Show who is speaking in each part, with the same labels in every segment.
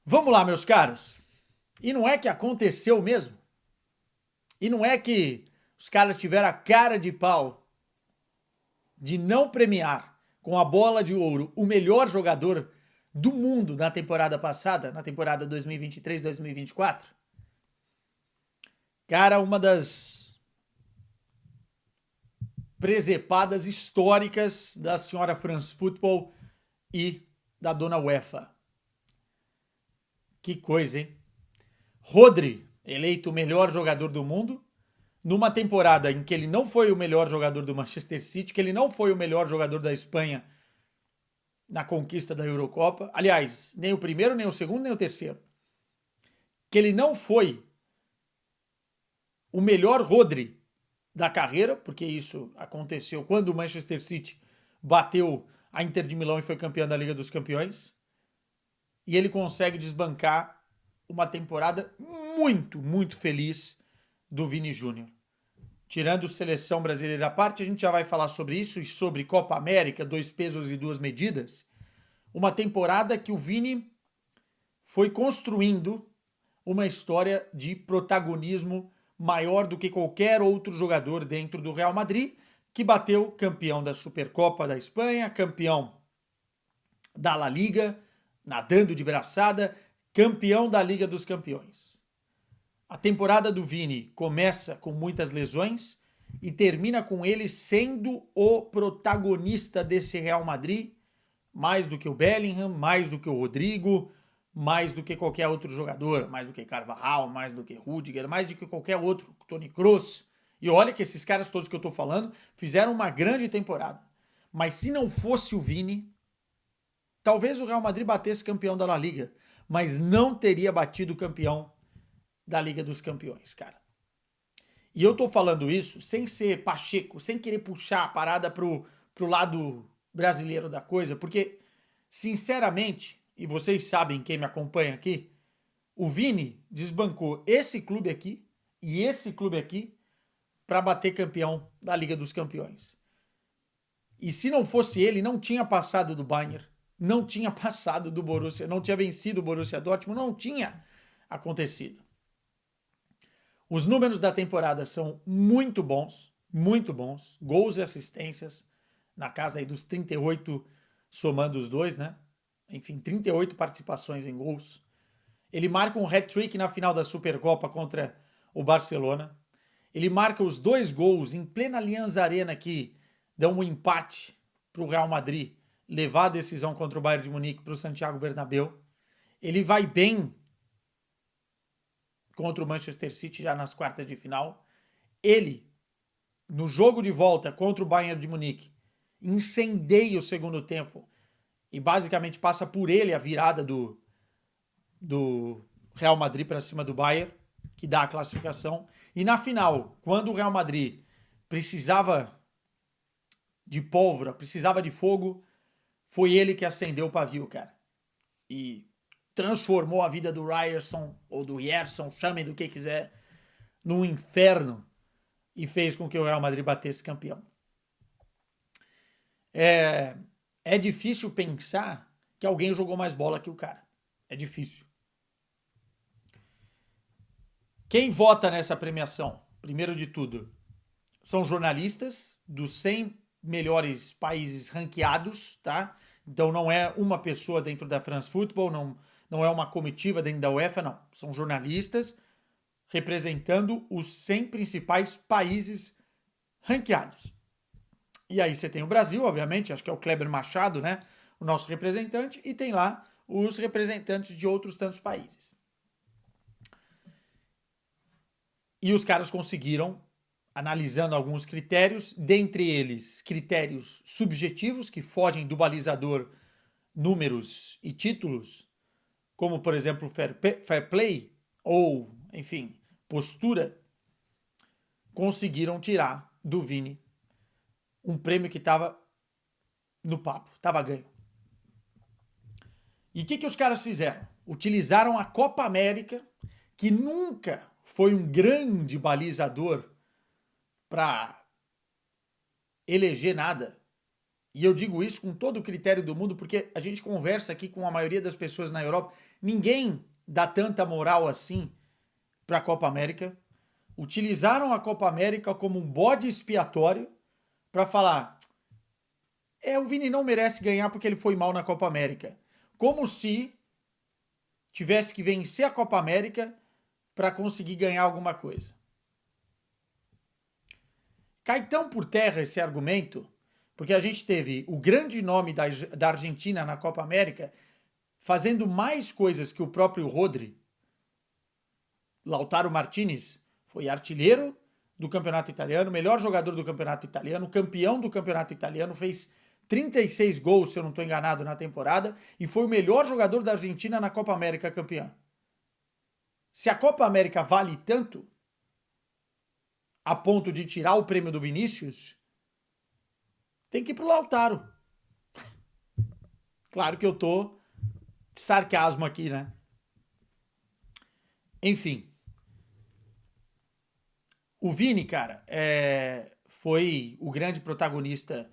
Speaker 1: Vamos lá, meus caros. E não é que aconteceu mesmo? E não é que os caras tiveram a cara de pau de não premiar com a bola de ouro o melhor jogador do mundo na temporada passada, na temporada 2023-2024? Cara, uma das presepadas históricas da senhora France Football e da dona UEFA. Que coisa, hein? Rodri, eleito o melhor jogador do mundo, numa temporada em que ele não foi o melhor jogador do Manchester City, que ele não foi o melhor jogador da Espanha na conquista da Eurocopa. Aliás, nem o primeiro, nem o segundo, nem o terceiro. Que ele não foi o melhor Rodri da carreira, porque isso aconteceu quando o Manchester City bateu a Inter de Milão e foi campeão da Liga dos Campeões. E ele consegue desbancar uma temporada muito feliz do Vini Júnior. Tirando seleção brasileira à parte, a gente já vai falar sobre isso e sobre Copa América, dois pesos e duas medidas. Uma temporada que o Vini foi construindo uma história de protagonismo maior do que qualquer outro jogador dentro do Real Madrid, que bateu campeão da Supercopa da Espanha, campeão da La Liga, nadando de braçada, campeão da Liga dos Campeões. A temporada do Vini começa com muitas lesões e termina com ele sendo o protagonista desse Real Madrid, mais do que o Bellingham, mais do que o Rodrigo, mais do que qualquer outro jogador, mais do que Carvajal, mais do que Rudiger, mais do que qualquer outro, Toni Kroos. E olha que esses caras todos que eu tô falando fizeram uma grande temporada. Mas se não fosse o Vini, talvez o Real Madrid batesse campeão da La Liga, mas não teria batido o campeão da Liga dos Campeões, cara. E eu tô falando isso sem ser pacheco, sem querer puxar a parada pro lado brasileiro da coisa, porque, sinceramente, e vocês sabem quem me acompanha aqui, o Vini desbancou esse clube aqui e esse clube aqui para bater campeão da Liga dos Campeões. E se não fosse ele, não tinha passado do Bayern, não tinha passado do Borussia, não tinha vencido o Borussia Dortmund, não tinha acontecido. Os números da temporada são muito bons, gols e assistências, na casa aí dos 38, somando os dois, né? Enfim, 38 participações em gols. Ele marca um hat-trick na final da Supercopa contra o Barcelona. Ele marca os dois gols em plena Allianz Arena que dão um empate para o Real Madrid levar a decisão contra o Bayern de Munique para o Santiago Bernabéu. Ele vai bem contra o Manchester City já nas quartas de final. Ele, no jogo de volta contra o Bayern de Munique, incendeia o segundo tempo e basicamente passa por ele a virada do Real Madrid para cima do Bayern, que dá a classificação. E na final, quando o Real Madrid precisava de pólvora, precisava de fogo, foi ele que acendeu o pavio, cara. E transformou a vida do Ryerson, ou do Yerson, chamem do que quiser, num inferno e fez com que o Real Madrid batesse campeão. É difícil pensar que alguém jogou mais bola que o cara. É difícil. Quem vota nessa premiação, primeiro de tudo, são jornalistas dos 100 melhores países ranqueados, tá? Então não é uma pessoa dentro da France Football, não é uma comitiva dentro da UEFA, não. São jornalistas representando os 100 principais países ranqueados. E aí você tem o Brasil, obviamente, acho que é o Kleber Machado, né? O nosso representante, e tem lá os representantes de outros tantos países. E os caras conseguiram, analisando alguns critérios, dentre eles critérios subjetivos que fogem do balizador números e títulos, como por exemplo fair play ou, enfim, postura, conseguiram tirar do Vini um prêmio que estava no papo, estava ganho. E o que os caras fizeram? Utilizaram a Copa América, que nunca foi um grande balizador para eleger nada. E eu digo isso com todo o critério do mundo, porque a gente conversa aqui com a maioria das pessoas na Europa Ninguém dá tanta moral assim para a Copa América. Utilizaram a Copa América como um bode expiatório para falar: o Vini não merece ganhar porque ele foi mal na Copa América. Como se tivesse que vencer a Copa América para conseguir ganhar alguma coisa. Cai tão por terra esse argumento, porque a gente teve o grande nome da Argentina na Copa América fazendo mais coisas que o próprio Rodri. Lautaro Martinez foi artilheiro do campeonato italiano, melhor jogador do campeonato italiano, campeão do campeonato italiano, fez 36 gols, se eu não estou enganado, na temporada, e foi o melhor jogador da Argentina na Copa América campeã. Se a Copa América vale tanto, a ponto de tirar o prêmio do Vinícius, tem que ir pro Lautaro. Claro que eu tô de sarcasmo aqui, né? Enfim. O Vini, cara, foi o grande protagonista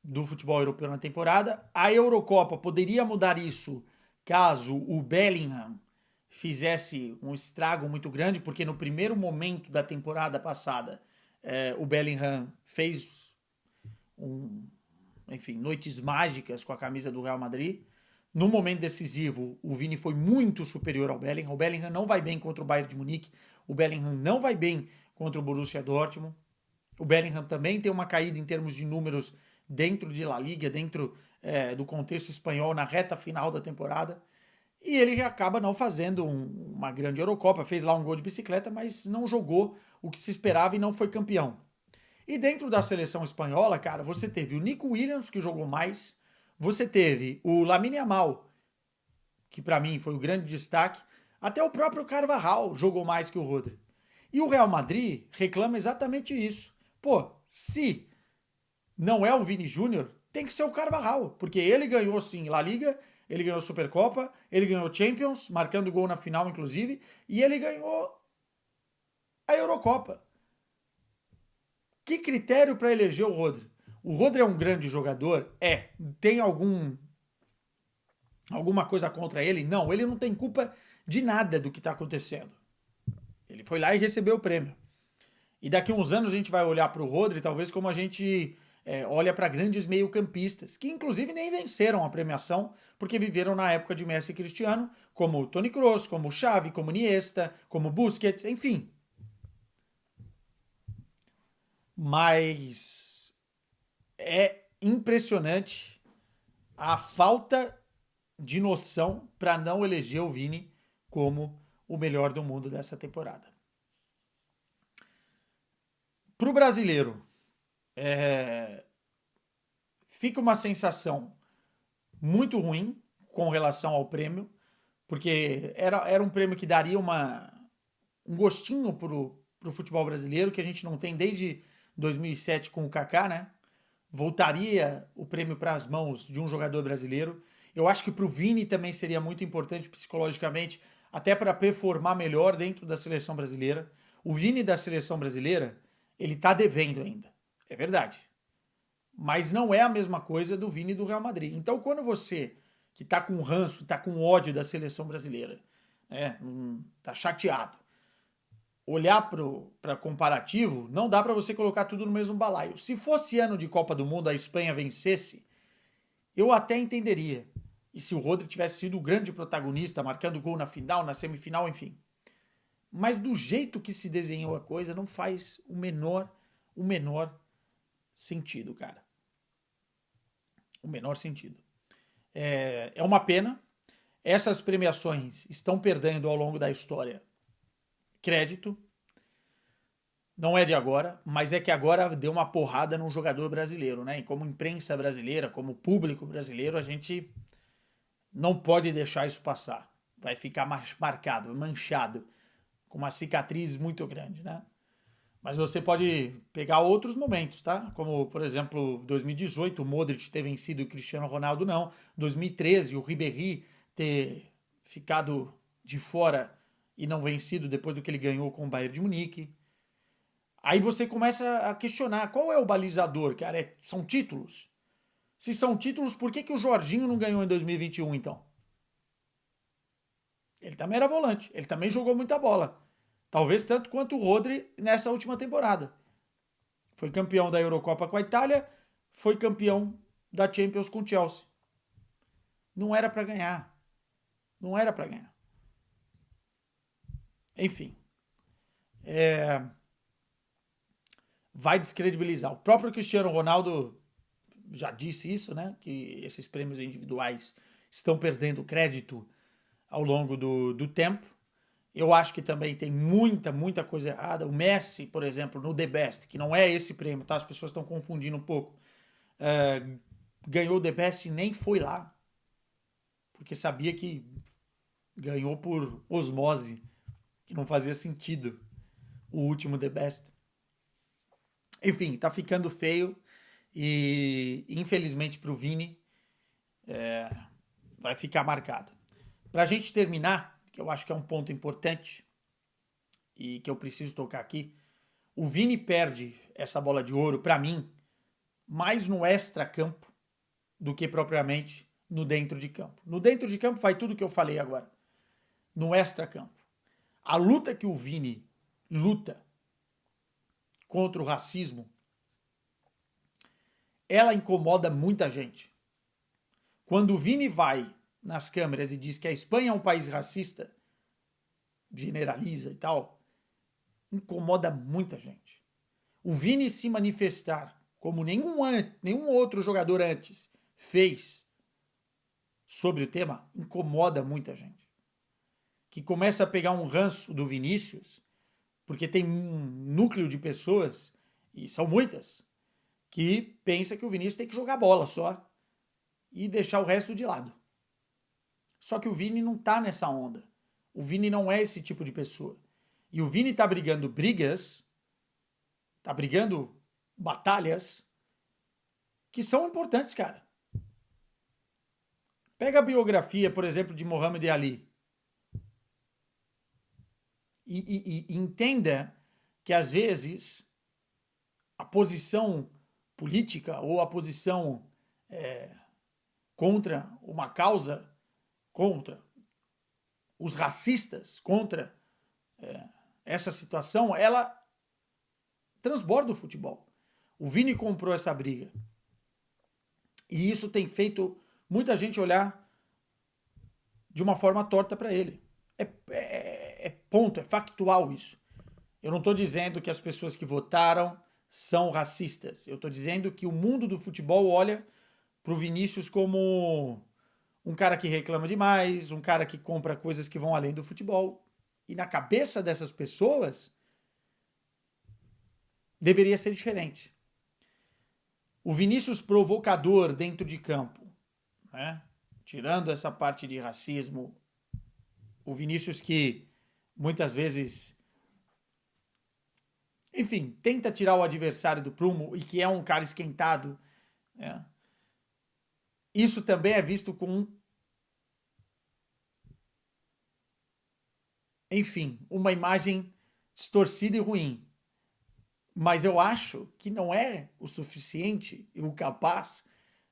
Speaker 1: do futebol europeu na temporada. A Eurocopa poderia mudar isso caso o Bellingham fizesse um estrago muito grande, porque no primeiro momento da temporada passada o Bellingham fez noites mágicas com a camisa do Real Madrid. No momento decisivo, o Vini foi muito superior ao Bellingham. O Bellingham não vai bem contra o Bayern de Munique. O Bellingham não vai bem contra o Borussia Dortmund. O Bellingham também tem uma caída em termos de números dentro de La Liga, dentro do contexto espanhol, na reta final da temporada. E ele acaba não fazendo uma grande Eurocopa. Fez lá um gol de bicicleta, mas não jogou o que se esperava e não foi campeão. E dentro da seleção espanhola, cara, você teve o Nico Williams, que jogou mais. Você teve o Lamine Yamal, que para mim foi o grande destaque. Até o próprio Carvajal jogou mais que o Rodri. E o Real Madrid reclama exatamente isso. Pô, se não é o Vini Júnior, tem que ser o Carvajal, porque ele ganhou sim La Liga, ele ganhou Supercopa, ele ganhou Champions, marcando gol na final inclusive, e ele ganhou a Eurocopa. Que critério para eleger o Rodri? O Rodri é um grande jogador? Tem alguma coisa contra ele? Não, ele não tem culpa de nada do que está acontecendo. Ele foi lá e recebeu o prêmio. E daqui a uns anos a gente vai olhar para o Rodri, talvez como a gente olha para grandes meio-campistas, que inclusive nem venceram a premiação, porque viveram na época de Messi e Cristiano, como Toni Kroos, como Xavi, como Iniesta, como Busquets, enfim. Mas é impressionante a falta de noção para não eleger o Vini como o melhor do mundo dessa temporada. Para o brasileiro, fica uma sensação muito ruim com relação ao prêmio, porque era um prêmio que daria um gostinho para o futebol brasileiro, que a gente não tem desde 2007 com o Kaká, né? Voltaria o prêmio para as mãos de um jogador brasileiro. Eu acho que para o Vini também seria muito importante psicologicamente, até para performar melhor dentro da seleção brasileira. O Vini da seleção brasileira, ele tá devendo ainda, é verdade. Mas não é a mesma coisa do Vini do Real Madrid. Então, quando você, que tá com ranço, tá com ódio da seleção brasileira, tá chateado, olhar para comparativo, não dá para você colocar tudo no mesmo balaio. Se fosse ano de Copa do Mundo, a Espanha vencesse, eu até entenderia. E se o Rodri tivesse sido o grande protagonista, marcando gol na final, na semifinal, enfim. Mas do jeito que se desenhou a coisa, não faz o menor sentido, cara. O menor sentido. É uma pena. Essas premiações estão perdendo ao longo da história crédito. Não é de agora, mas é que agora deu uma porrada num jogador brasileiro, né? E como imprensa brasileira, como público brasileiro, a gente não pode deixar isso passar. Vai ficar marcado, manchado, com uma cicatriz muito grande, né? Mas você pode pegar outros momentos, tá? Como, por exemplo, 2018, o Modric ter vencido o Cristiano Ronaldo, não. 2013, o Ribéry ter ficado de fora e não vencido depois do que ele ganhou com o Bayern de Munique. Aí você começa a questionar, qual é o balizador, cara? São títulos? Se são títulos, por que o Jorginho não ganhou em 2021, então? Ele também era volante, ele também jogou muita bola. Talvez tanto quanto o Rodri nessa última temporada. Foi campeão da Eurocopa com a Itália, foi campeão da Champions com o Chelsea. Não era para ganhar. Não era para ganhar. Enfim. Vai descredibilizar. O próprio Cristiano Ronaldo já disse isso, né? Que esses prêmios individuais estão perdendo crédito ao longo do tempo. Eu acho que também tem muita coisa errada. O Messi, por exemplo, no The Best, que não é esse prêmio, tá? As pessoas estão confundindo um pouco. Ganhou o The Best e nem foi lá. Porque sabia que ganhou por osmose, que não fazia sentido o último The Best. Enfim, tá ficando feio e infelizmente pro Vini vai ficar marcado. Pra gente terminar, que eu acho que é um ponto importante e que eu preciso tocar aqui, o Vini perde essa bola de ouro, pra mim, mais no extra-campo do que propriamente no dentro de campo. No dentro de campo vai tudo que eu falei agora. No extra-campo. A luta que o Vini luta contra o racismo, ela incomoda muita gente. Quando o Vini vai nas câmeras e diz que a Espanha é um país racista, generaliza e tal, incomoda muita gente. O Vini se manifestar como nenhum outro jogador antes fez sobre o tema, incomoda muita gente. Que começa a pegar um ranço do Vinícius, porque tem um núcleo de pessoas, e são muitas, que pensa que o Vinícius tem que jogar bola só e deixar o resto de lado. Só que o Vini não tá nessa onda. O Vini não é esse tipo de pessoa. E o Vini tá brigando brigas, tá brigando batalhas que são importantes, cara. Pega a biografia, por exemplo, de Muhammad Ali. E entenda que às vezes a posição política ou a posição contra uma causa, contra os racistas, contra essa situação, ela transborda o futebol. O Vini comprou essa briga. E isso tem feito muita gente olhar de uma forma torta para ele. É ponto, é factual isso. Eu não estou dizendo que as pessoas que votaram são racistas. Eu estou dizendo que o mundo do futebol olha para o Vinícius como um cara que reclama demais, um cara que compra coisas que vão além do futebol. E na cabeça dessas pessoas, deveria ser diferente. O Vinícius provocador dentro de campo, né? Tirando essa parte de racismo, o Vinícius que muitas vezes, enfim, tenta tirar o adversário do prumo e que é um cara esquentado, né? Isso também é visto com, enfim, uma imagem distorcida e ruim. Mas eu acho que não é o suficiente e o capaz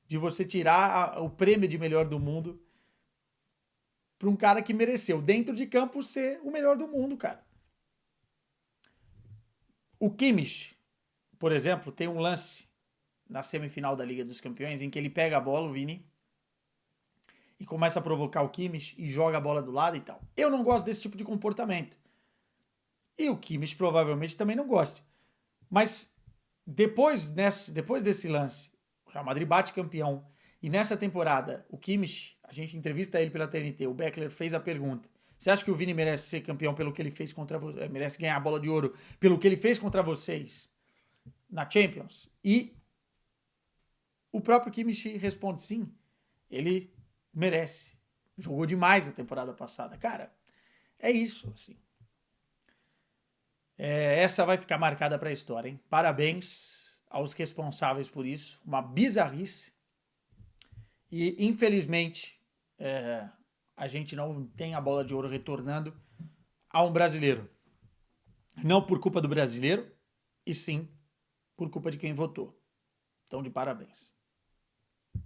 Speaker 1: de você tirar o prêmio de melhor do mundo para um cara que mereceu, dentro de campo, ser o melhor do mundo, cara. O Kimmich, por exemplo, tem um lance na semifinal da Liga dos Campeões em que ele pega a bola, o Vini, e começa a provocar o Kimmich e joga a bola do lado e tal. Eu não gosto desse tipo de comportamento. E o Kimmich provavelmente também não gosta. Mas depois desse lance, o Real Madrid bate campeão. E nessa temporada, o Kimmich, a gente entrevista ele pela TNT, o Beckler fez a pergunta: você acha que o Vini merece ser campeão pelo que ele fez contra vocês? Merece ganhar a bola de ouro pelo que ele fez contra vocês na Champions? E o próprio Kimmich responde sim. Ele merece. Jogou demais a temporada passada. Cara, é isso, assim. Essa vai ficar marcada para a história, hein? Parabéns aos responsáveis por isso. Uma bizarrice. E, infelizmente, a gente não tem a bola de ouro retornando a um brasileiro. Não por culpa do brasileiro, e sim por culpa de quem votou. Então, de parabéns.